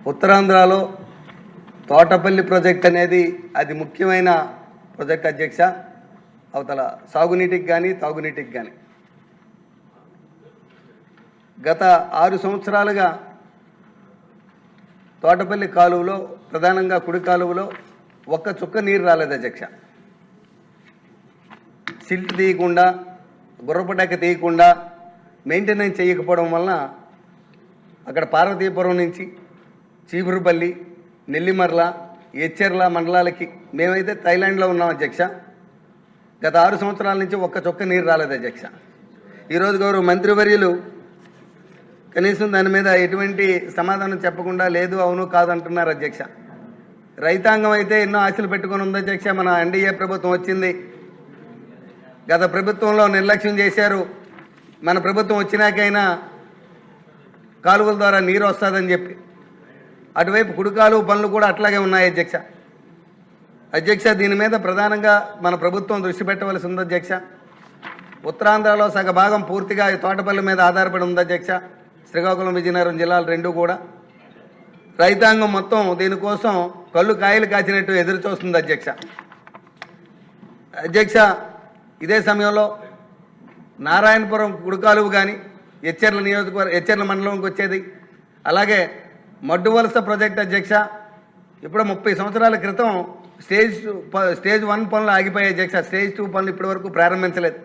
ఉత్తరాంధ్రలో తోటపల్లి ప్రాజెక్ట్ అనేది అది ముఖ్యమైన ప్రాజెక్ట్ అధ్యక్ష. అవతల సాగునీటికి కానీ తాగునీటికి కానీ గత 6 సంవత్సరాలుగా తోటపల్లి కాలువలో, ప్రధానంగా కుడి కాలువలో ఒక్క చుక్క నీరు రాలేదు అధ్యక్ష. సిల్ట్ తీయకుండా, గుర్రపటాక తీయకుండా మెయింటెనెన్స్ చేయకపోవడం వలన అక్కడ పార్వతీపురం నుంచి చీపురుపల్లి, నెల్లిమర్ల, ఎచ్చెర్ల మండలాలకి మేమైతే థాయిలాండ్లో ఉన్నాం అధ్యక్ష. గత 6 సంవత్సరాల నుంచి ఒక్క చుక్క నీరు రాలేదు అధ్యక్ష. ఈరోజు గౌరవ మంత్రివర్యులు కనీసం దాని మీద ఎటువంటి సమాధానం చెప్పకుండా లేదు అవును కాదు అంటున్నారు అధ్యక్ష. రైతాంగం అయితే ఎన్నో ఆశలు పెట్టుకొని ఉంది అధ్యక్ష. మన ఎన్డీఏ ప్రభుత్వం వచ్చింది, గత ప్రభుత్వంలో నిర్లక్ష్యం చేశారు. మన ప్రభుత్వం వచ్చినాకైనా కాలువల ద్వారా నీరు వస్తుందని చెప్పి అటువైపు కుడి కాలువ పనులు కూడా అట్లాగే ఉన్నాయి అధ్యక్ష. దీని మీద ప్రధానంగా మన ప్రభుత్వం దృష్టి పెట్టవలసి ఉంది అధ్యక్ష. ఉత్తరాంధ్రలో సగ భాగం పూర్తిగా ఈ తోటపల్లి మీద ఆధారపడి ఉంది అధ్యక్ష. శ్రీకాకుళం, విజయనగరం జిల్లాలు రెండు కూడా రైతాంగం మొత్తం దీనికోసం కళ్ళు కాయలు కాచినట్టు ఎదురు చూస్తుంది అధ్యక్ష. ఇదే సమయంలో నారాయణపురం కుడికాలువ కానీ ఎచ్చెర్ల మండలంకి వచ్చేది, అలాగే మడ్డువలస ప్రాజెక్ట్ అధ్యక్ష. ఇప్పుడు 30 సంవత్సరాల క్రితం స్టేజ్ 1 పనులు ఆగిపోయాయి అధ్యక్ష. స్టేజ్ 2 పనులు ఇప్పటి వరకు ప్రారంభించలేదు.